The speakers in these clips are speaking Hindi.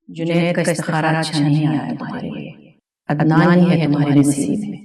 जुनैद का इस्तिखारा अच्छा नहीं आया तुम्हारे लिए। अदनान ही है तुम्हारे नसीब में।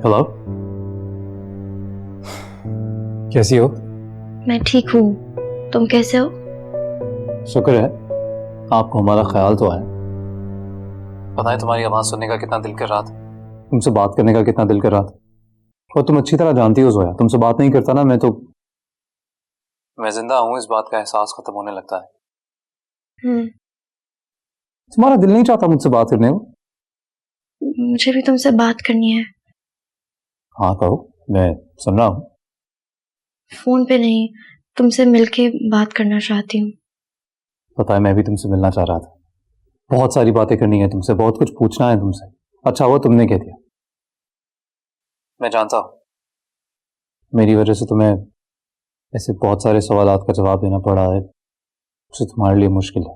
हेलो, कैसी हो? मैं ठीक हूँ, तुम कैसे हो? शुक्र है आपको हमारा ख्याल तो आया। पता है तुम्हारी आवाज सुनने का कितना दिल कर रहा था, तुमसे बात करने का कितना दिल कर रहा था। और तुम अच्छी तरह जानती हो जोया, तुमसे बात नहीं करता ना मैं जिंदा हूँ, इस बात का एहसास खत्म होने लगता है। तुम्हारा दिल नहीं चाहता मुझसे बात करने को? मुझे भी तुमसे बात करनी है। हाँ कहो, मैं सुन रहा हूँ। फोन पे नहीं, तुमसे मिलके बात करना चाहती हूँ। पता है मैं भी तुमसे मिलना चाह रहा था, बहुत सारी बातें करनी है तुमसे, बहुत कुछ पूछना है तुमसे। अच्छा हुआ तुमने कह दिया। मैं जानता हूँ मेरी वजह से तुम्हें ऐसे बहुत सारे सवालात का जवाब देना पड़ा है जो तुम्हारे लिए मुश्किल है,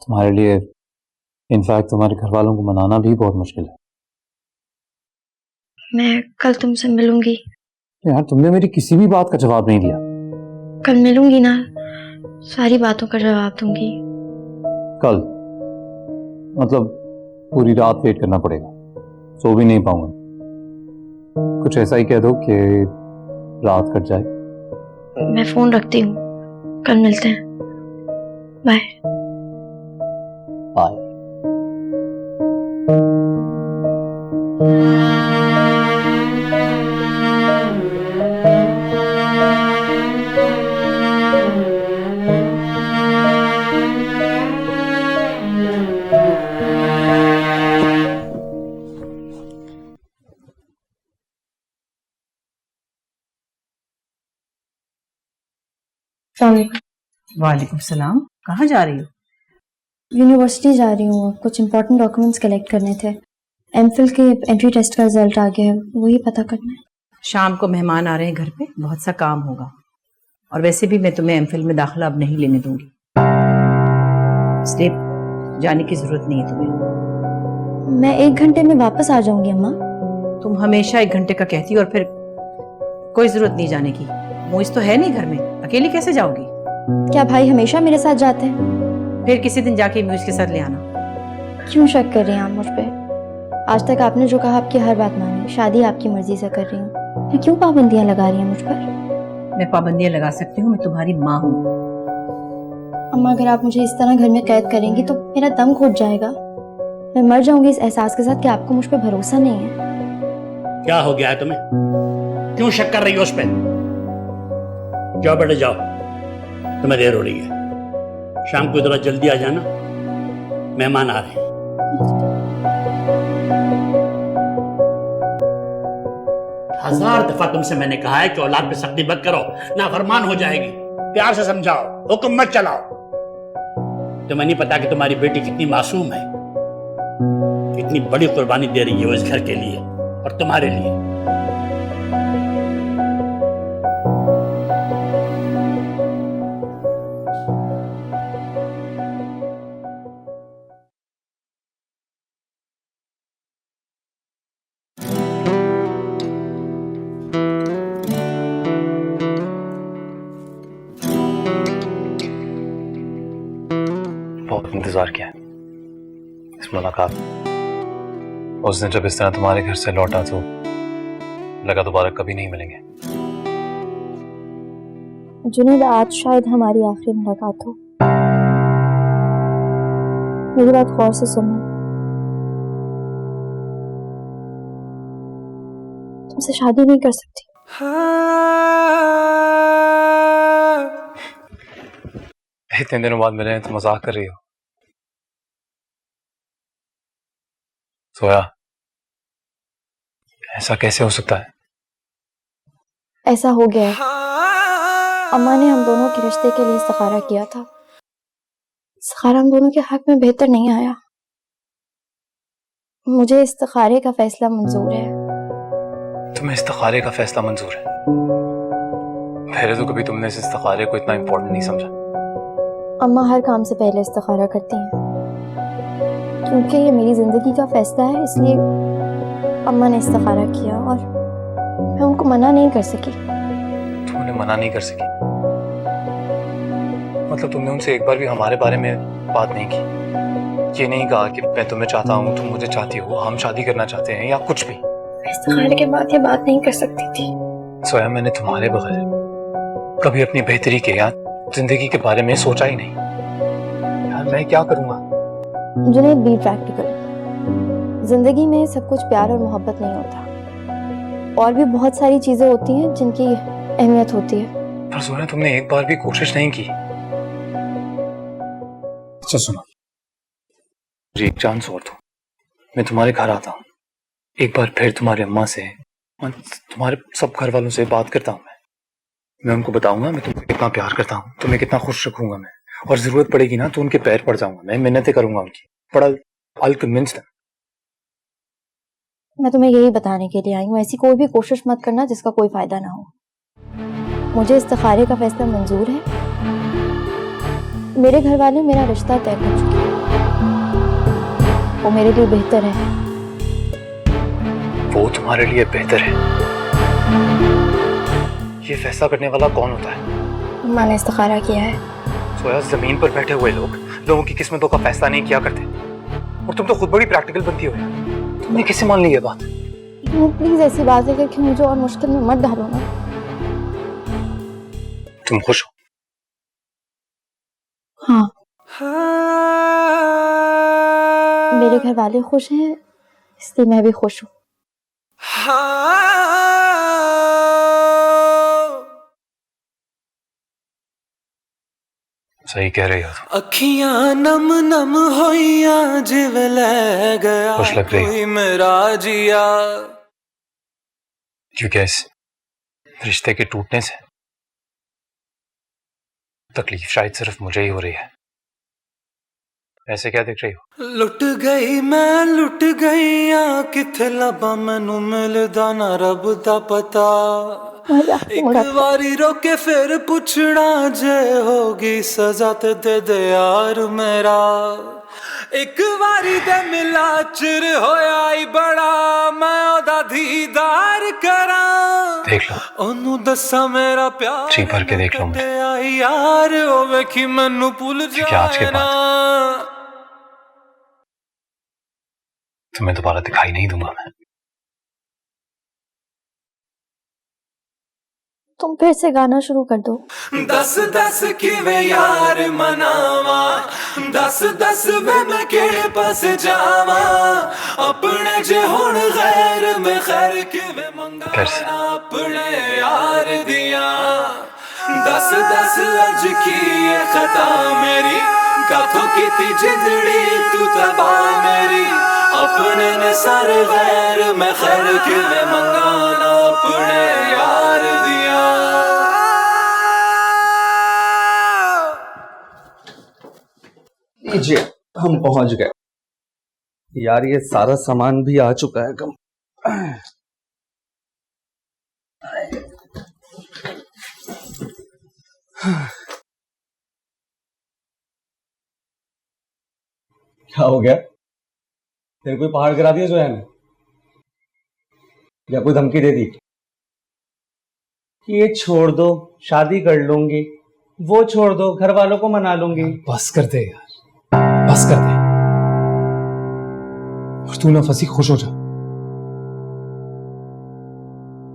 तुम्हारे लिए इनफैक्ट तुम्हारे घर वालों को मनाना भी बहुत मुश्किल है। मैं कल तुमसे मिलूंगी। यार तुमने मेरी किसी भी बात का जवाब नहीं दिया। कल मिलूंगी ना, सारी बातों का जवाब दूंगी। कल मतलब पूरी रात वेट करना पड़ेगा, सो भी नहीं पाऊंगा। कुछ ऐसा ही कह दो कि रात कट जाए। मैं फोन रखती हूँ, कल मिलते हैं। Bye bye. वालेकुम सलाम। कहाँ जा रही हो? यूनिवर्सिटी जा रही हूँ, कुछ इंपॉर्टेंट डॉक्यूमेंट्स कलेक्ट करने थे। एमफिल के एंट्री टेस्ट का रिजल्ट आ गया है, वही पता करना है। शाम को मेहमान आ रहे हैं घर पे, बहुत सा काम होगा। और वैसे भी मैं तुम्हें एमफिल में दाखिला अब नहीं लेने दूंगी, इसलिए जाने की जरूरत नहीं है तुम्हें। मैं 1 घंटे में वापस आ जाऊंगी अम्मा। तुम हमेशा 1 घंटे का कहती हो और फिर कोई जरूरत नहीं जाने की। मोइस तो है नहीं घर में, अकेली कैसे जाओगी? क्या भाई हमेशा मेरे साथ जाते हैं? फिर किसी दिन जाके म्यूज के साथ ले आना। क्यों शक कर रही हैं आप मुझ पे? आज तक आपने जो कहा आपकी हर बात मानी, शादी आपकी मर्जी से कर रही हूँ, फिर क्यों पाबंदियां लगा रही हैं मुझ पर? मैं पाबंदियां लगा सकती हूँ, मैं तुम्हारी माँ हूँ। अम्मा अगर आप मुझे इस तरह घर में कैद करेंगी तो मेरा दम घुट जाएगा। मैं मर जाऊंगी इस एहसास के साथ कि आपको मुझ पर भरोसा नहीं है। क्या हो गया है तुम्हें? क्यों शक कर रही हो उस पर? जाओ बेटे जाओ, तुम्हें देर हो रही है। शाम को जरा जल्दी आ जाना, मेहमान आ रहे हैं। हजार दफा तुमसे मैंने कहा है कि औलाद पे सख्ती मत करो, नाफरमान हो जाएगी। प्यार से समझाओ, हुक्म मत चलाओ। तुम्हें नहीं पता कि तुम्हारी बेटी कितनी मासूम है, कितनी बड़ी कुर्बानी दे रही है वो इस घर के लिए और तुम्हारे लिए। बहुत इंतजार किया इस मुलाकात। उस दिन जब इस तरह तुम्हारे घर से लौटा तो लगा दोबारा कभी नहीं मिलेंगे। जुनैद, आज शायद हमारी आखिरी मुलाकात हो। मेरी बात गौर से सुनना, तुमसे शादी नहीं कर सकती। इतने दिनों बाद मिले हैं तो मजाक कर रही हो? सोया, ऐसा कैसे हो सकता है? ऐसा हो गया है। अम्मा ने हम दोनों के रिश्ते के लिए इस्तिखारा किया था, इस्तिखारा हम दोनों के हक में बेहतर नहीं आया। मुझे इस्तिखारे का फैसला मंजूर है। तुम्हें इस्तिखारे का फैसला मंजूर है? पहले तो कभी तुमने इस इस्तिखारे को इतना इम्पोर्टेंट नहीं समझा। अम्मा हर काम से पहले इस्तिखारा करती हैं। क्योंकि ये मेरी जिंदगी का फैसला है, इसलिए अम्मा ने इस्तिखारा किया और मैं उनको मना नहीं कर सकी। तुमने मना नहीं कर सकी? मतलब तुमने उनसे एक बार भी हमारे बारे में बात नहीं की? ये नहीं कहा कि मैं तुम्हें चाहता हूँ, तुम मुझे चाहती हो, हम शादी करना चाहते हैं, या कुछ भी? इस्तिखारे के बाद ये बात नहीं कर सकती थी। सोया, मैंने तुम्हारे बगैर कभी अपनी बेहतरी के या जिंदगी के बारे में सोचा ही नहीं। यार मैं क्या करूँगा? Junaid, be practical. जिंदगी में सब कुछ प्यार और मोहब्बत नहीं होता, और भी बहुत सारी चीजें होती हैं जिनकी अहमियत होती है। पर सोया, तुमने एक बार भी कोशिश नहीं की। अच्छा सुनो, मुझे एक चांस और दो। मैं तुम्हारे घर आता हूँ, एक बार फिर तुम्हारी अम्मा से और तुम्हारे सब घर वालों से बात करता हूँ। मैं उनको बताऊंगा मैं तुम्हें कितना प्यार करता हूँ, तुम्हें कितना खुश रखूंगा मैं, और जरूरत पड़ेगी ना तो उनके पैर पड़ जाऊंगा, मैं मिन्नतें करूंगा उनकी। बड़ा I'll convince them। मैं तुम्हें यही बताने के लिए आई हूँ, ऐसी कोई भी कोशिश मत करना जिसका कोई फायदा ना हो। मुझे इस्तिखारे का फैसला मंजूर है। मेरे घर वाले मेरा रिश्ता तय कर चुके हैं, वो मेरे लिए बेहतर है। वो तुम्हारे लिए बेहतर है? ये फैसला करने वाला कौन होता है? अम्मा ने इस्तिखारा किया है। सोया, जमीन पर बैठे हुए लोगों की किस्मतों का फैसला नहीं किया करते, और तुम तो खुद बड़ी प्रैक्टिकल बनती हो यार। तुमने कैसे मान ली ये बात? प्लीज ऐसी बातें करके मुझे और मुश्किल में मत डालो ना। तुम खुश हो? हाँ, मेरे घर वाले खुश हैं, इसलिए मैं भी खुश हूँ। सही कह रही हो तुम। अखियां नम नम होइया जिवे ले गया खुश लग रही हो। कोई मेरा जिया। क्योंकि इस रिश्ते के टूटने से तकलीफ शायद सिर्फ मुझे ही हो रही है। ऐसे क्या देख रही हो? लुट गई मैं लुट गई आ किथे लबा मैनू मिलदा ना रब दा पता। एक बारी रोके फिर पुछना जे होगी सजा ते दे दे यार मेरा। एक बारी दे मिला चिर होया ही बड़ा मैं ओदा दीदार करा। देख लो, ओनू दसा मेरा प्यार जी भर के देख लो मुझे। यार ओ वेखी मैनू भूल क्योंकि आज के जाए ना। तुम्हें दोबारा दिखाई नहीं दूंगा मैं। तुम फिर से गाना शुरू कर दो। दस दस किवे यार मनावा, दस दस वे मैं केड़े पास जावा। अपने जे हुण गैर में खैर किवे मंगाना अपने यार दिया। दस दस अज की ये खता मेरी कथों की थी जिंदड़ी तू तबा मेरी। अपने ने सारे गैर में खैर किवे मंगाना अपने यार दिया। लीजिए, हम पहुंच गए यार। ये सारा सामान भी आ चुका है कम। क्या हो गया? तेरे कोई पहाड़ गिरा दिया जोया ने, या कोई धमकी दे दी कि ये छोड़ दो शादी कर लूंगी, वो छोड़ दो घर वालों को मना लूंगी? बस कर दे यार, बस कर दे। और तू ना फंसी खुश हो जा,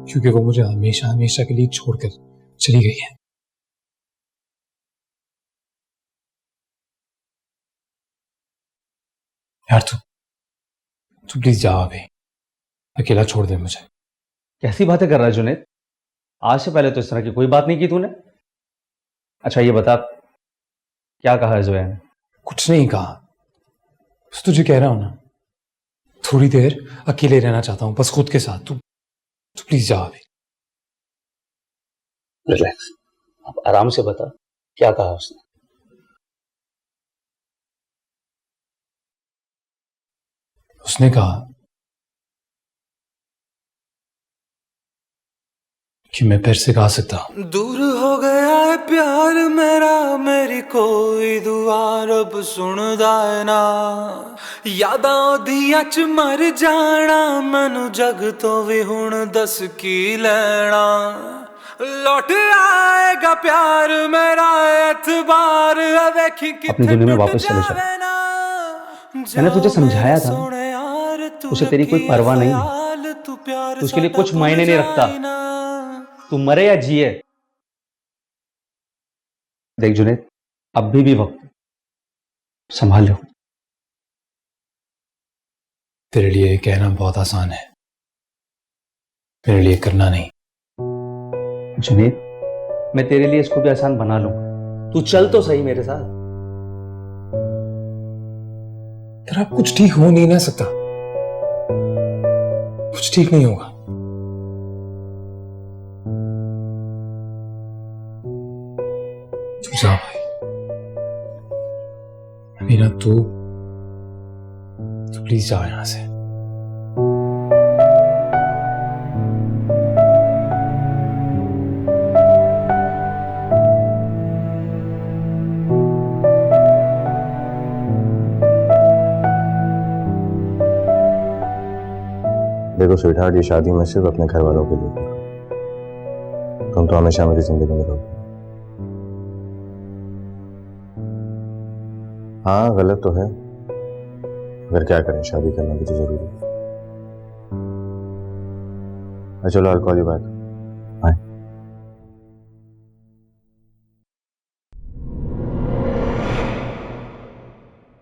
क्योंकि वो मुझे हमेशा हमेशा के लिए छोड़कर चली गई है। यार तू प्लीज जा अभी, अकेला छोड़ दे मुझे। कैसी बातें कर रहा है जुनैद? आज से पहले तो इस तरह की कोई बात नहीं की तूने। अच्छा ये बता, क्या कहा है जोया ने? कुछ नहीं कहा, बस तुझे कह रहा हूं ना, थोड़ी देर अकेले रहना चाहता हूं, बस खुद के साथ। तू प्लीज जा अभी। रिलैक्स, अब आराम से बता क्या कहा उसने। उसने कहा कि मैं फिर से गा सकता हूं। दूर हो गया है प्यार मेरा, मेरी कोई दुआ रब सुनदा है ना। यादां दियां च मर जाना, मैनू जग तो भी हुण दस की लेना। लौट आएगा प्यार मेरा, एतबार देखी अपनी दुनिया में वापस चले जा। मैंने तुझे समझाया था उसे तेरी कोई परवाह नहीं है, तू उसके लिए कुछ मायने नहीं रखता, तू मरे या जिए। देख जुनैद, अभी भी वक्त है, संभाल लो। तेरे लिए ये कहना बहुत आसान है, मेरे लिए करना नहीं। जुनैद, मैं तेरे लिए इसको भी आसान बना लूंगा, तू चल तो सही मेरे साथ। तेरा कुछ ठीक हो नहीं ना सकता, कुछ ठीक नहीं होगा। तू जा भाई, मीना तू प्लीज जा यहां से। देखो स्वीटहार्ट, ये शादी मैं सिर्फ अपने घर वालों के लिए कर रहा हूं। तुम तो हमेशा मेरी जिंदगी में रहोगे। हाँ गलत तो है, अगर क्या करें, शादी करना भी तो जरूरी है। चलो I'll call you back. Bye.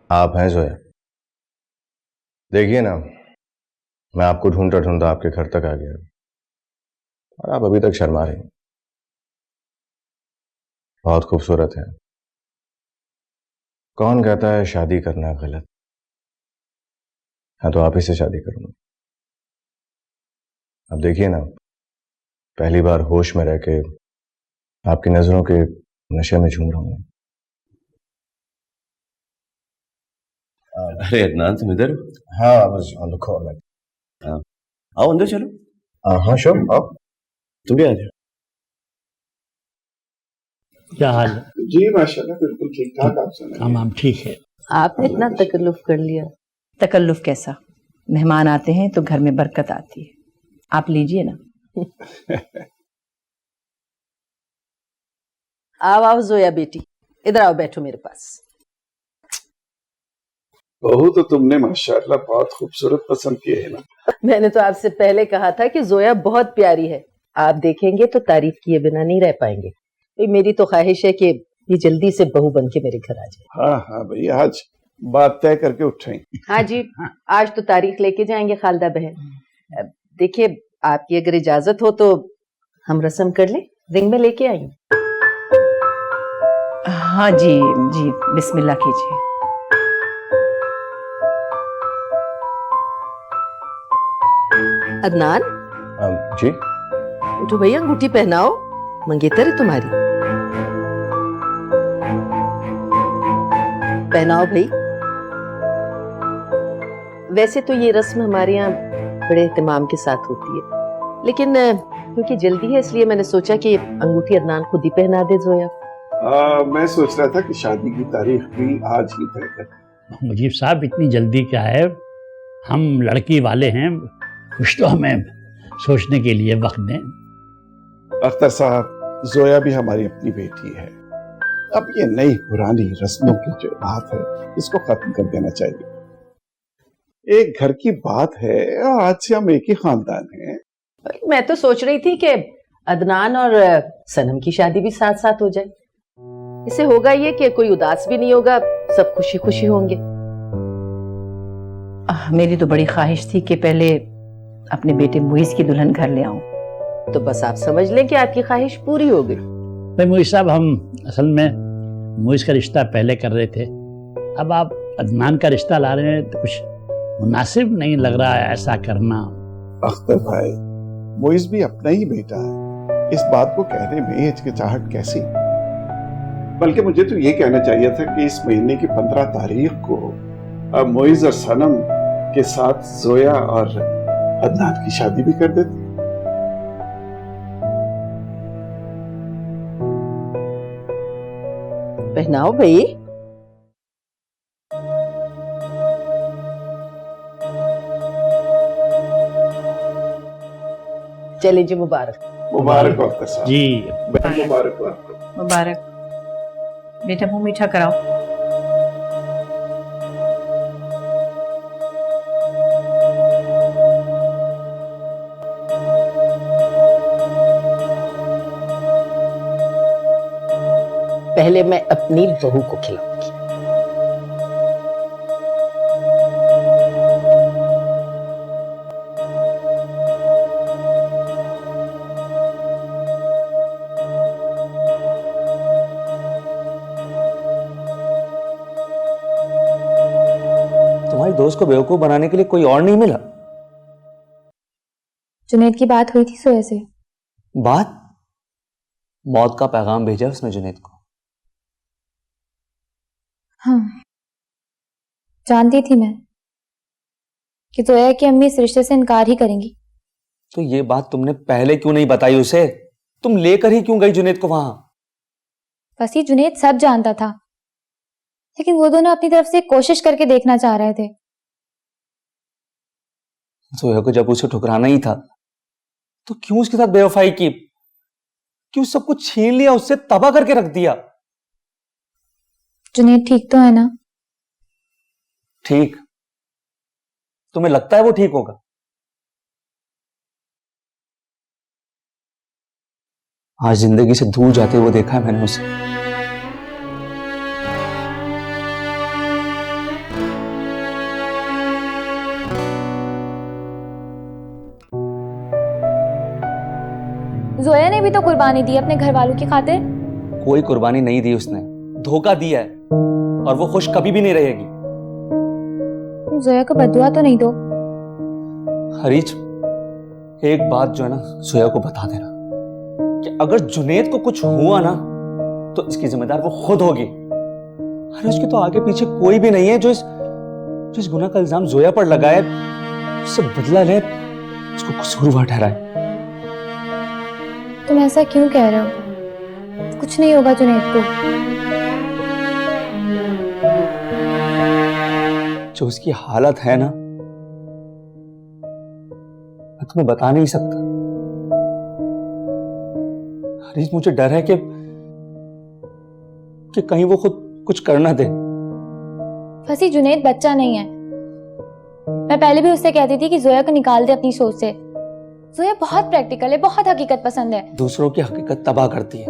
आप हैं जोया? देखिए ना, मैं आपको ढूंढता ढूंढता आपके घर तक आ गया और आप अभी तक शर्मा रही हैं। बहुत खूबसूरत है। कौन कहता है शादी करना गलत? हाँ तो आप ही से शादी करूंगा। अब देखिए ना, पहली बार होश में रह के आपकी नजरों के नशे में झूम रहा हूं। अरे अदनान, तुम इधर? हाँ, बस ऑन द कॉल। आओ अंदर चलो। हाँ श्योर, आओ। तुम भी आ जाओ। क्या हाल है? जी माशाल्लाह, बिल्कुल ठीक ठाक। आप सुनाइए। हम ठीक है। आपने इतना तकल्लुफ कर लिया। तकल्लुफ कैसा, मेहमान आते हैं तो घर में बरकत आती है। आप लीजिए ना। आओ आओ जोया बेटी, इधर आओ, बैठो मेरे पास। बहू तो तुमने माशाल्लाह बहुत खूबसूरत पसंद की है ना। मैंने तो आपसे पहले कहा था कि जोया बहुत प्यारी है, आप देखेंगे तो तारीफ किए बिना नहीं रह पाएंगे। तो मेरी तो ख्वाहिश है कि ये जल्दी से बहू बन के मेरे घर आ जाए। हाँ हाँ भाई, आज बात तय करके उठें। हाँ जी, आज तो तारीख लेके जाएंगे खालदा बहन। देखिए, आपकी अगर इजाजत हो तो हम रस्म कर लें। रिंग में लेके आई। हाँ जी जी, बिस्मिल्लाह कीजिए। अदनान जी उठो भैया, अंगूठी पहनाओ, मंगेतर है तुम्हारी। पहनाओ भाई। वैसे तो ये रस्म हमारे यहाँ बड़े एहतमाम के साथ होती है, लेकिन क्योंकि जल्दी है इसलिए मैंने सोचा कि अंगूठी अदनान खुद ही पहना दे जोया। मैं सोच रहा था कि शादी की तारीख भी आज ही तय कर। मुजीब साहब, इतनी जल्दी क्या है? हम लड़की वाले हैं, कुछ तो हमें सोचने के लिए वक्त दें। अख्तर साहब, जोया भी हमारी अपनी बेटी है। अब ये नई पुरानी रस्मों की जो बात है, इसको खत्म कर देना चाहिए। एक घर की बात है, आज से हम एक ही खानदान हैं। मैं तो सोच रही थी कि अदनान और सनम की शादी भी साथ साथ हो जाए। इससे होगा ये कि कोई उदास भी नहीं होगा, सब खुशी खुशी होंगे। मेरी तो बड़ी ख्वाहिश थी कि पहले अपने बेटे मुइज की दुल्हन घर ले आऊं। तो बस आप समझ लें कि आपकी ख्वाहिश पूरी हो गई। भाई मुइज साहब, हम असल में मुइज का रिश्ता पहले कर रहे थे, अब आप अदनान का रिश्ता ला रहे हैं तो कुछ मुनासिब नहीं लग रहा है ऐसा करना। अख्तर भाई, मुइज भी अपना ही बेटा है, इस बात को कहने में हिचकिचाहट कैसी? बल्कि मुझे तो ये कहना चाहिए था कि इस महीने की 15 तारीख को मुइज और सनम आपके साथ जोया और अदनान की शादी भी कर देते। पहनाओ भाई। चले जी, मुबारक। मुबारक हो अख्तर साहब। जी बहन मुबारक हो आपको। मुबारक। बेटा मुंह मीठा कराओ। पहले मैं अपनी बहू को खिलाऊंगी। तुम्हारी दोस्त को बेवकूफ बनाने के लिए कोई और नहीं मिला? जुनैद की बात हुई थी जोया से। बात? मौत का पैगाम भेजा उसने जुनैद को। हाँ, जानती थी मैं कि जोया की अम्मी इस रिश्ते से इनकार ही करेंगी। तो ये बात तुमने पहले क्यों नहीं बताई उसे? तुम लेकर ही क्यों गई जुनैद को वहां? वसी जुनैद सब जानता था, लेकिन वो दोनों अपनी तरफ से कोशिश करके देखना चाह रहे थे। जोया को जब उसे ठुकराना ही था तो क्यों उसके साथ बेवफाई की? क्यों सब कुछ छीन लिया, उससे तबाह करके रख दिया? जुनैद ठीक तो है ना? ठीक? तुम्हें लगता है वो ठीक होगा? आज जिंदगी से दूर जाते हुए देखा है मैंने उसे। जोया ने भी तो कुर्बानी दी अपने घर वालों की खातिर। कोई कुर्बानी नहीं दी उसने, धोखा दिया है, और वो खुश कभी भी नहीं रहेगी। जोया को बदुआ तो नहीं दो। हरीज, एक बात जो है ना जोया को बता देना कि अगर जुनैद को कुछ हुआ ना तो इसकी जिम्मेदार वो खुद होगी। अरे उसके तो आगे पीछे कोई भी नहीं है जो इस गुनाह का इल्जाम जोया पर लगाए, उससे बदला ले, उसको कसूरवार ठहराए। तुम ऐसा क्यों कह रहे हो? कुछ नहीं होगा जुनैद को। जो उसकी हालत है ना, मैं तुम्हें बता नहीं सकता। हरीश, मुझे डर है कि कहीं वो खुद कुछ कर ना दे। फसी, जुनैद बच्चा नहीं है। मैं पहले भी उससे कहती थी कि जोया को निकाल दे अपनी सोच से। जोया बहुत प्रैक्टिकल है, बहुत हकीकत पसंद है। दूसरों की हकीकत तबाह करती है।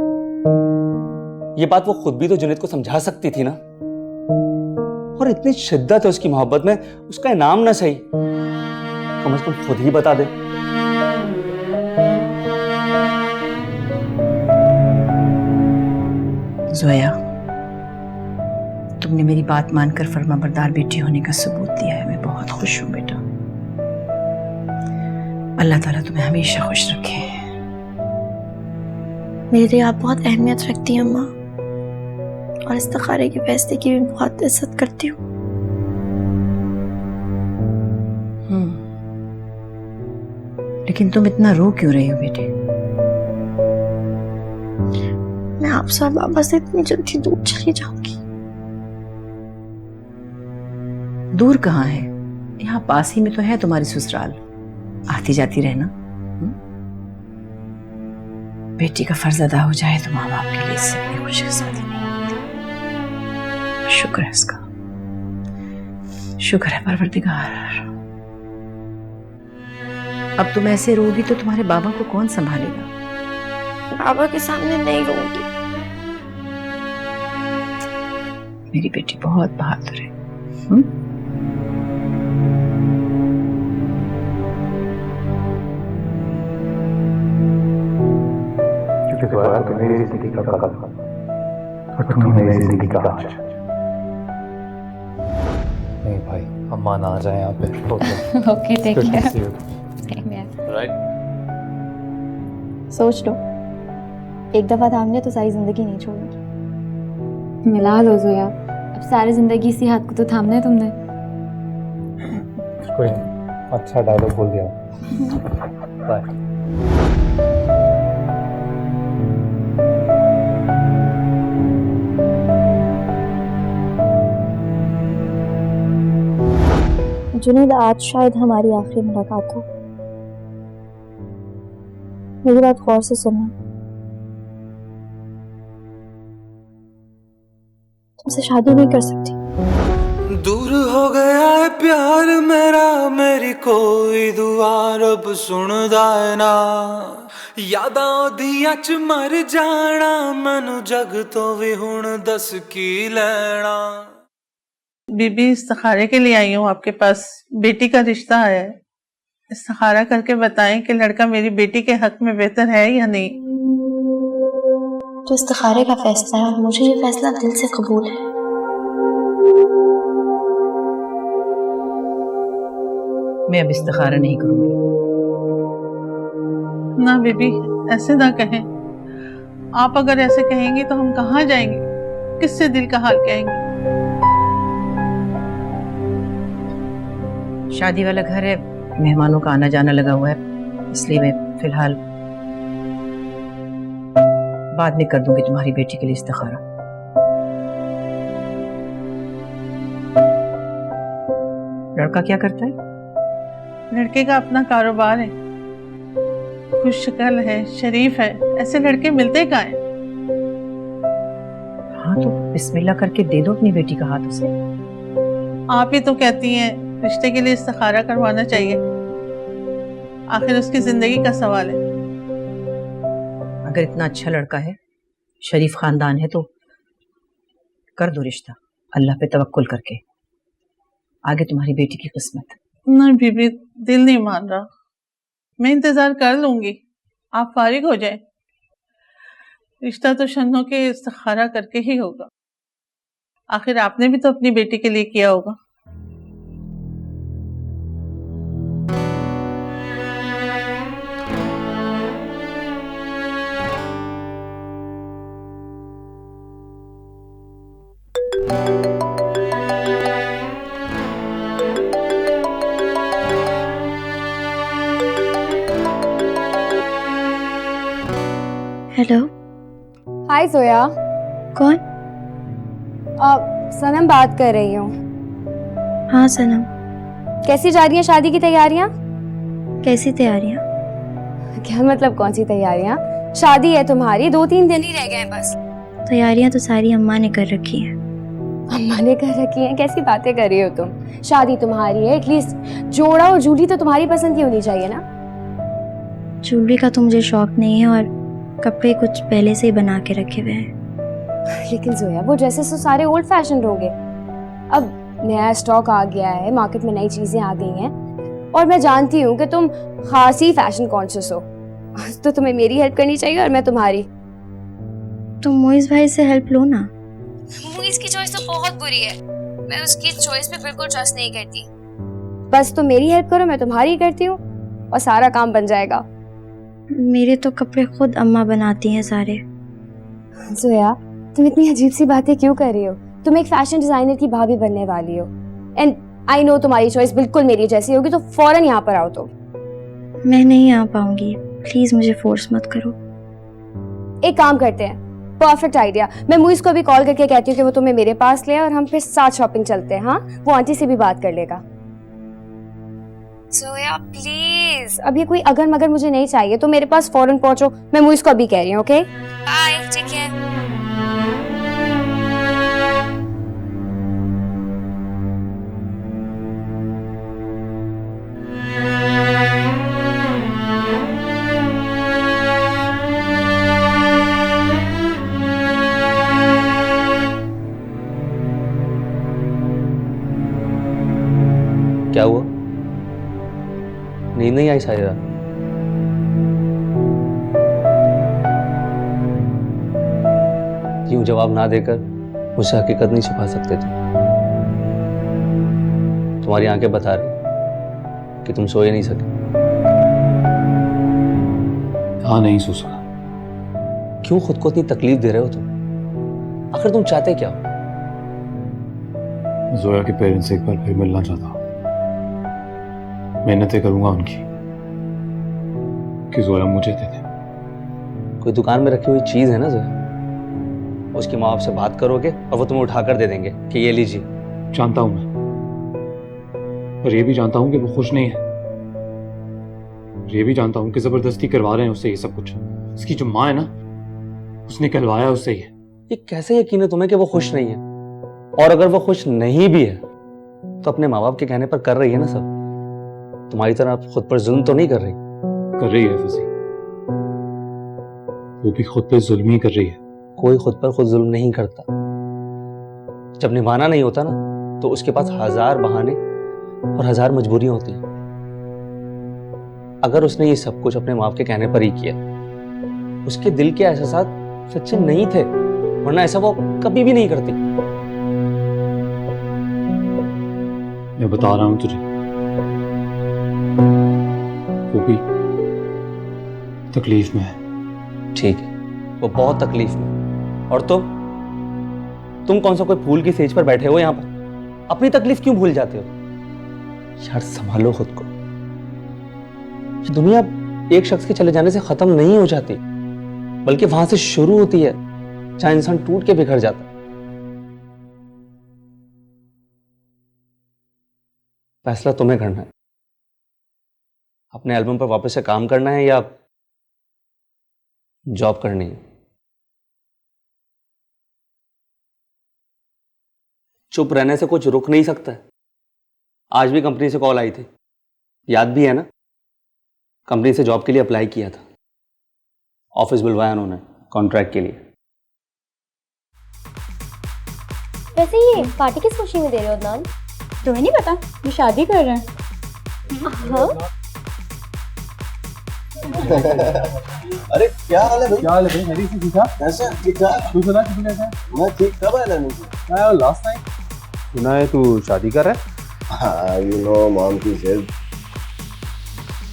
ये बात वो खुद भी तो जुनैद को समझा सकती थी ना। और इतनी शिद्दत है उसकी मोहब्बत में, उसका इनाम ना सही, कम से कम खुद ही बता दे। जोया, तुमने मेरी बात मानकर फर्माबरदार बेटी होने का सबूत दिया है। मैं बहुत खुश हूं बेटा। अल्लाह ताला तुम्हें हमेशा खुश रखे। मेरे लिए आप बहुत अहमियत रखती हैं अम्मा, और इस्तिखारे के फैसले की भी बहुत इज्जत करती हूँ। लेकिन तुम इतना रो क्यों रही हो बेटे? मैं आपसे और बाबा से इतनी जल्दी दूर चली जाऊंगी। दूर कहाँ है? यहाँ पास ही में तो है तुम्हारी ससुराल, आती जाती रहना। बेटी का फर्ज अदा हो जाए तो माँ बाप के लिए इससे बड़ी खुशकिस्मती नहीं होती। शुक्र है इसका, शुक्र है परवरदिगार। अब तुम ऐसे रोगी तो तुम्हारे बाबा को कौन संभालेगा? बाबा के सामने नहीं रोऊंगी। मेरी बेटी बहुत बहादुर है। तो मेरी जिंदगी का कल और तुम मेरी जिंदगी का आज। नहीं भाई, अम्मा ना आ जाए यहाँ पे। Okay, take care. सोच लो, एक दफा थाम लिया तो सारी जिंदगी नहीं छोड़ूंगी। मिला लो जोया, अब सारी जिंदगी इसी हाथ को तो थामना है तुमने। कोई नहीं, अच्छा डायलॉग बोल दिया। बाय। जुनैद, आज शायद हमारी आखिरी मुलाकात हो। मेरी बात गौर से सुनना। तुमसे शादी नहीं कर सकती। दूर हो गया है प्यार मेरा, मेरी कोई दुआ रब सुनदा है ना। यादां दियां च मर जाना, मैनू जग तो भी हुण दस की लेना। बीबी, इस्तिखारे के लिए आई हूँ आपके पास। बेटी का रिश्ता है, इस्तिखारा करके बताएं कि लड़का मेरी बेटी के हक में बेहतर है या नहीं। तो इस्तिखारे का फैसला है और मुझे ये फैसला दिल से कबूल है। मैं अब इस्तिखारा नहीं करूंगी। ना बीबी, ऐसे ना कहें। आप अगर ऐसे कहेंगी तो हम कहाँ जाएंगे, किससे दिल का हाल कहेंगे। शादी वाला घर है, मेहमानों का आना जाना लगा हुआ है, इसलिए मैं फिलहाल बाद में कर दूंगी तुम्हारी बेटी के लिए इस्तिखारा। लड़का क्या करता है? लड़के का अपना कारोबार है, खुश शक्ल है, शरीफ है। ऐसे लड़के मिलते कहाँ हैं? हाँ तो बिस्मिल्लाह करके दे दो अपनी बेटी का हाथ उसे। आप ही तो कहती हैं रिश्ते के लिए इस्तिखारा करवाना चाहिए, आखिर उसकी जिंदगी का सवाल है। अगर इतना अच्छा लड़का है, शरीफ खानदान है, तो कर दो रिश्ता अल्लाह पे तवक्कुल करके। आगे तुम्हारी बेटी की किस्मत। नहीं बीबी, दिल नहीं मान रहा। मैं इंतजार कर लूंगी, आप फारिग हो जाए। रिश्ता तो शन्नो के इस्तिखारा करके ही होगा। आखिर आपने भी तो अपनी बेटी के लिए किया होगा। हेलो। हाय जोया। कौन? सनम बात कर रही हूँ। हाँ सनम। कैसी जा रही हैं शादी की तैयारियाँ? कैसी तैयारियाँ? क्या मतलब कौन सी तैयारियाँ? शादी है तुम्हारी, 2-3 दिन ही रह गए हैं बस। तैयारियाँ तो सारी अम्मा ने कर रखी हैं। अम्मा ने कर रखी हैं? कैसी बातें कर रही हो तुम? शादी तुम्हारी है, एटलीस्ट जोड़ा और जूली तो तुम्हारी पसंद की होनी चाहिए ना। ज्वेलरी का तो मुझे शौक नहीं है और कपड़े कुछ पहले से ही बना के रखे हुए हैं। लेकिन जोया, वो ड्रेसेस तो सारे ओल्ड फैशन होंगे। अब नया स्टॉक आ गया है, मार्केट में नई चीजें आ गई हैं, और मैं जानती हूँ कि तुम खासी फैशन कॉन्शियस हो, तो तुम्हें मेरी हेल्प करनी चाहिए और मैं तुम्हारी। तुम मोइज भाई से हेल्प लो ना। मोइज की चॉइस तो बहुत बुरी है, मैं उसकी चॉइस पे बिल्कुल ट्रस्ट नहीं करती। बस तुम मेरी हेल्प करो, मैं तुम्हारी करती हूँ और सारा काम बन जाएगा। मेरे तो कपड़े खुद अम्मा बनाती हैं सारे। जोया, तुम इतनी अजीब सी बातें क्यों कर रही हो? तुम एक फैशन डिजाइनर की भाभी बनने वाली हो, एंड आई नो तुम्हारी चॉइस बिल्कुल मेरी जैसी होगी, तो फौरन यहाँ पर आओ। तो मैं नहीं आ पाऊंगी, प्लीज मुझे फोर्स मत करो। एक काम करते हैं, परफेक्ट आइडिया। मैं मुइज को अभी कॉल करके कहती हूँ कि वो तुम्हें मेरे पास ले और हम फिर साथ शॉपिंग चलते हैं। हाँ, वो आंटी से भी बात कर लेगा। जोया प्लीज, अब ये कोई अगर मगर मुझे नहीं चाहिए, तो मेरे पास फौरन पहुंचो। मैं मुइज को अभी कह रही हूँ। Okay bye, take care. क्या हुआ? नींद नहीं आई सारी रात? यूं जवाब ना देकर मुझसे हकीकत नहीं छिपा सकते तुम। तुम्हारी आंखें बता रही कि तुम सो ही नहीं सके। हाँ, नहीं सो सका। क्यों खुद को इतनी तकलीफ दे रहे हो तुम? आखिर तुम चाहते क्या हो? जोया के पेरेंट्स से एक बार फिर मिलना चाहता हूँ। मेहनतें करूंगा उनकी कि जोया मुझे दे दे। कोई दुकान में रखी हुई चीज है ना जोया, उसकी माँ बाप से बात करोगे और वो तुम्हें उठाकर दे देंगे कि ये लीजिए। जानता हूं मैं, पर ये भी जानता हूं कि वो खुश नहीं है। ये भी जानता हूं कि जबरदस्ती करवा रहे हैं उससे ये सब कुछ। उसकी जो माँ है ना, उसने कहलवाया उससे ये। ये कैसे यकीन है तुम्हें कि वो खुश नहीं है? और अगर वो खुश नहीं भी है तो अपने माँ बाप के कहने पर कर रही है ना सब। तुम्हारी तरह खुद पर जुल्म तो नहीं कर रही। कर रही है फजी, वो भी खुद पे जुल्म ही कर रही है। कोई खुद पर खुद जुल्म नहीं करता। जब निभाना नहीं होता ना तो उसके पास 1000 बहाने और 1000 मजबूरियां होती हैं। अगर उसने ये सब कुछ अपने माँ बाप के कहने पर ही किया, उसके दिल के एहसास सच्चे नहीं थे, वरना ऐसा वो कभी भी नहीं करती। मैं बता रहा हूं तुझे, वो भी तकलीफ में है। ठीक है, वो बहुत तकलीफ में। और तुम कौन सा कोई फूल की सेज पर बैठे हो यहाँ पर? अपनी तकलीफ क्यों भूल जाते हो यार? संभालो खुद को। ये दुनिया एक शख्स के चले जाने से खत्म नहीं हो जाती, बल्कि वहां से शुरू होती है जहां इंसान टूट के बिखर जाता है। फैसला तुम्हें करना है, अपने एल्बम पर वापस से काम करना है या जॉब करनी है। चुप रहने से कुछ रुक नहीं सकता है। आज भी कंपनी से कॉल आई थी, याद भी है ना? कंपनी से जॉब के लिए अप्लाई किया था, ऑफिस बुलवाया उन्होंने कॉन्ट्रैक्ट के लिए। वैसे ये पार्टी किस खुशी में दे रहे हो अदनान? तुम्हें नहीं पता ये शादी कर रहे हैं? हाँ? अरे क्या हाल है भाई? क्या हाल है भाई? मेरी से सीखा कैसा? ठीक ठाक। तू सुना कि तू कैसा है? मैं ठीक। कब आया नहीं? मैं लास्ट नाइट। सुना है तू शादी कर रहा है? हाँ, यू नो मॉम की जिद।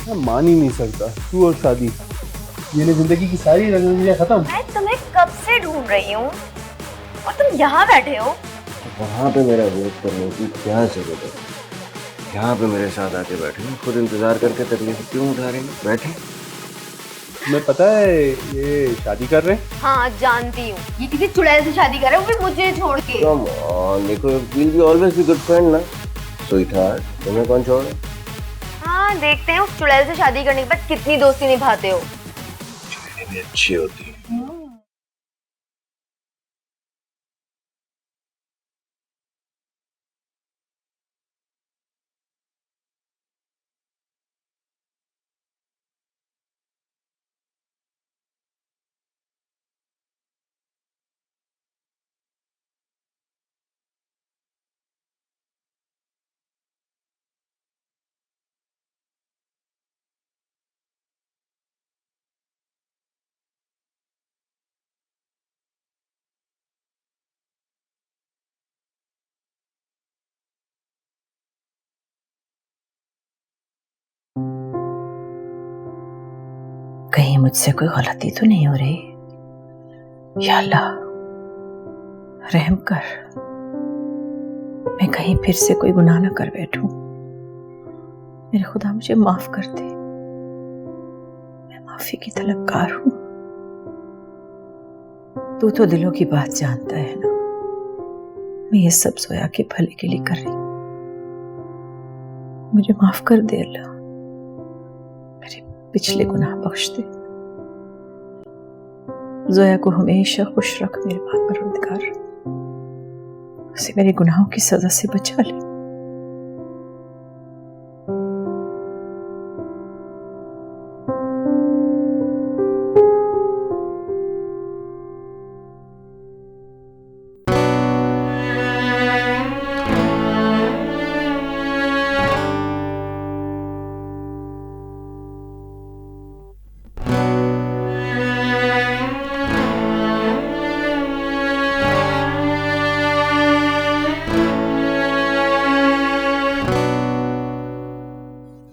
मैं मान ही नहीं सकता, तू और शादी, ये ले जिंदगी की सारी रंगीनियां खत्म। मैं तुम्हें कब से ढूंढ रही हूँ और तुम यहाँ बैठे हो। वहाँ पे मेरा वेट करने की क्या जरूरत है? यहाँ पे मेरे साथ आके बैठे हैं, खुद इंतजार करके तकलीफ क्यों उठा रही हैं? बैठे। तुम्हें पता है ये शादी कर रहे हैं? हाँ जानती हूँ, ये किसी चुड़ैल से शादी कर रहे हो, फिर मुझे छोड़ के। कम ऑन, देखो will be always be good friend ना। स्वीटहार्ट, तुम्हें कौन छोड़ रहा है? हाँ देखते हैं उस चुड़ैल से शादी करने के बाद कितनी दोस्ती निभाते हो। चुड़ैलें भी अच्छी होती है। कहीं मुझसे कोई गलती तो नहीं हो रही? या अल्लाह रहम कर, मैं कहीं फिर से कोई गुनाह ना कर बैठूं। मेरे खुदा मुझे माफ कर दे, मैं माफी की तलबगार हूं। तू तो दिलों की बात जानता है ना, मैं ये सब जोया के भले के लिए कर रही हूं। मुझे माफ कर दे अल्लाह, मेरे पिछले गुनाह बख्श दे। जोया को हमेशा खुश रख मेरे पाक परवरदिगार, उसे मेरे गुनाहों की सजा से बचा ले।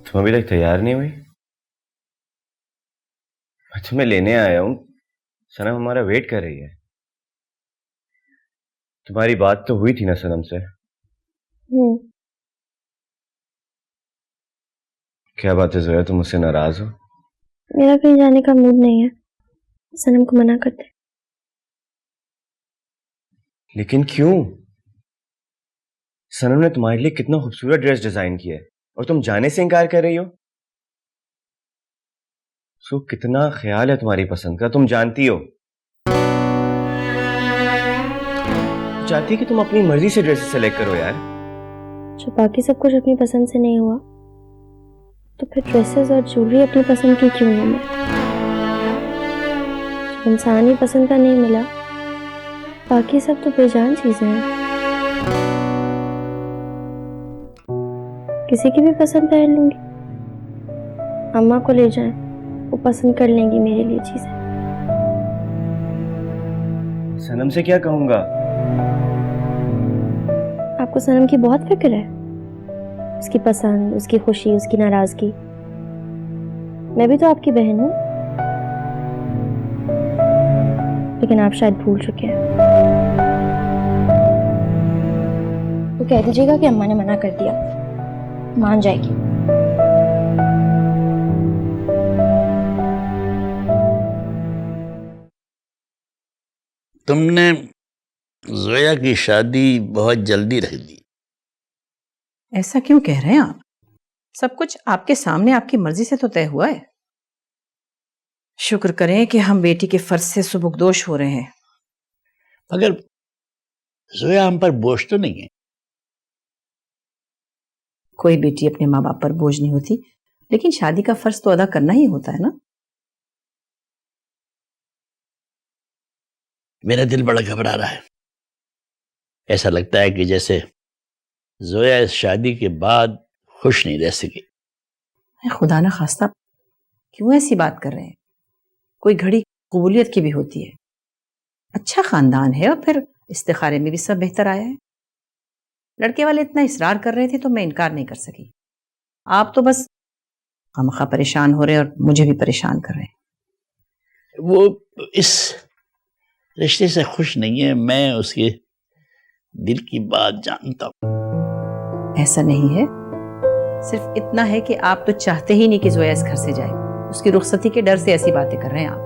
तुम अभी तक तैयार नहीं हुई? मैं तुम्हें लेने आया हूँ, सनम हमारा वेट कर रही है। तुम्हारी बात तो हुई थी ना सनम से? क्या बात है जोया, तुम मुझसे नाराज हो? मेरा कहीं जाने का मूड नहीं है, सनम को मना करते। लेकिन क्यों? सनम ने तुम्हारे लिए कितना खूबसूरत ड्रेस डिजाइन किया है और तुम जाने से इनकार कर रही हो। सो कितना ख्याल है तुम्हारी पसंद का, तुम जानती हो। चाहती है कि तुम अपनी मर्जी से ड्रेसेस सेलेक्ट करो यार। जो बाकी सब कुछ अपनी पसंद से नहीं हुआ तो फिर ड्रेसेस और ज्वेलरी अपनी पसंद की क्यों हूं मैं? जब इंसान ही पसंद का नहीं मिला, बाकी सब तो बेजान चीजें हैं। किसी की भी पसंद पहन लूंगी, अम्मा को ले जाएं, वो पसंद कर लेंगी मेरे लिए चीजें। सनम से क्या कहूंगा? आपको सनम की बहुत फिक्र है, उसकी पसंद, उसकी खुशी, उसकी नाराजगी। मैं भी तो आपकी बहन हूं, लेकिन आप शायद भूल चुके हैं। तो कह दीजिएगा कि अम्मा ने मना कर दिया, मान जाएगी। तुमने जोया की शादी बहुत जल्दी रख दी। ऐसा क्यों कह रहे हैं आप? सब कुछ आपके सामने आपकी मर्जी से तो तय हुआ है। शुक्र करें कि हम बेटी के फर्ज से सुबुकदोश हो रहे हैं। मगर जोया हम पर बोझ तो नहीं है। कोई बेटी अपने माँ बाप पर बोझ नहीं होती, लेकिन शादी का फर्ज तो अदा करना ही होता है ना। मेरा दिल बड़ा घबरा रहा है। ऐसा लगता है कि जैसे जोया इस शादी के बाद खुश नहीं रह सकी। खुदा ना खास्ता, क्यों ऐसी बात कर रहे हैं? कोई घड़ी कबूलियत की भी होती है। अच्छा खानदान है और फिर इस्तिखारे में भी सब बेहतर आया है। लड़के वाले इतना इसरार कर रहे थे तो मैं इनकार नहीं कर सकी। आप तो बस खामखा परेशान हो रहे हैं और मुझे भी परेशान कर रहे हैं। वो इस रिश्ते से खुश नहीं है, मैं उसके दिल की बात जानता हूं। ऐसा नहीं है, सिर्फ इतना है कि आप तो चाहते ही नहीं कि जोया इस घर से जाए। उसकी रुखसती के डर से ऐसी बातें कर रहे हैं आप।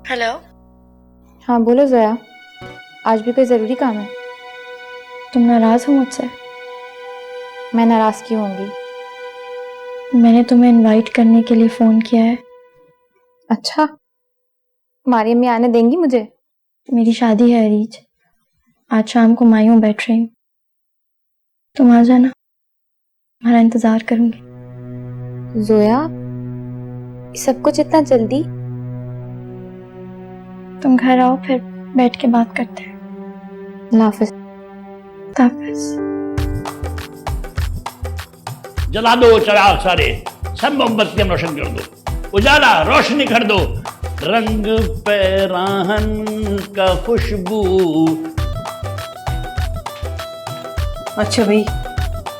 हेलो। हाँ बोलो जोया, आज भी कोई ज़रूरी काम है? तुम नाराज हो मुझसे? मैं नाराज़ क्यों होंगी? मैंने तुम्हें इनवाइट करने के लिए फ़ोन किया है। अच्छा, तुम्हारी अम्मी आने देंगी मुझे? मेरी शादी है अरीज, आज शाम को मायूं बैठ रही हूँ, तुम आ जाना, तुम्हारा इंतजार करूंगी। जोया, सब कुछ इतना जल्दी? तुम घर आओ, फिर बैठ के बात करते हैं। हाफिज। हाफिज। जला दो चराग सारे, सब मोमबत्तियां रोशन कर दो, उजाला रोशनी कर दो, रंग पे राहन का खुशबू। अच्छा भाई,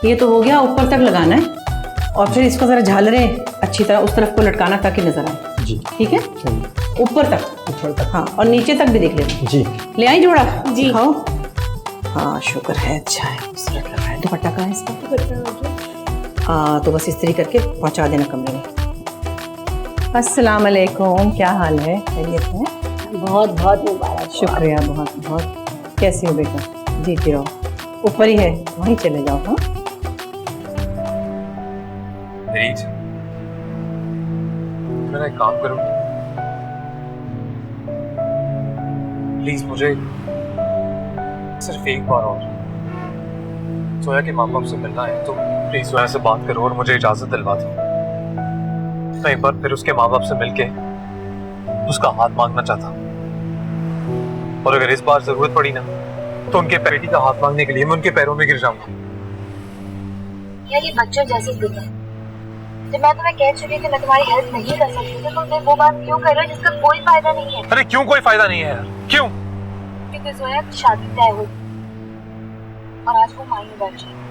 ये तो हो गया, ऊपर तक लगाना है और फिर इसको जरा झालरें अच्छी तरह उस तरफ को लटकाना ताकि नजर आए। जी ठीक है, ऊपर तक हाँ, और नीचे तक भी देख लेना। जी। ले आई जोड़ा? जी। खाओ। हाँ शुक्र है, अच्छा है, खूबसूरत लग रहा है। दुपट्टा कहाँ है इसका? तो बस इस्त्री करके पहुंचा देना कमरे में। अस्सलाम वालेकुम, क्या हाल है? खैरियत है? बहुत बहुत मुबारक। शुक्रिया, बहुत बहुत। कैसी हो बेटा? जी रहो, ऊपर ही है, वहीं चले जाओ। हाँ मैं एक काम करूं, प्लीज मुझे सिर्फ एक बार और जोया के माँ बाप से मिलना है, तो प्लीज जोया से बात करो और मुझे इजाजत दिलवा दो। मैं एक बार फिर उसके माँ बाप से मिलके उसका हाथ मांगना चाहता हूँ, और अगर इस बार जरूरत पड़ी ना तो उनके बेटी का हाथ मांगने के लिए मैं उनके पैरों में गिर जाऊंगा। यार ये बच्चों जैसी जिद है। जब मैं तुम्हें कह चुकी कि मैं तुम्हारी हेल्प नहीं कर सकती तो तुम वो बात क्यों कर रहे हो जिसका कोई फायदा नहीं है? अरे क्यों कोई फायदा नहीं है यार, क्यों? क्योंकि जोया की शादी तय हुई और आज वो मायने बैठ जाएगी।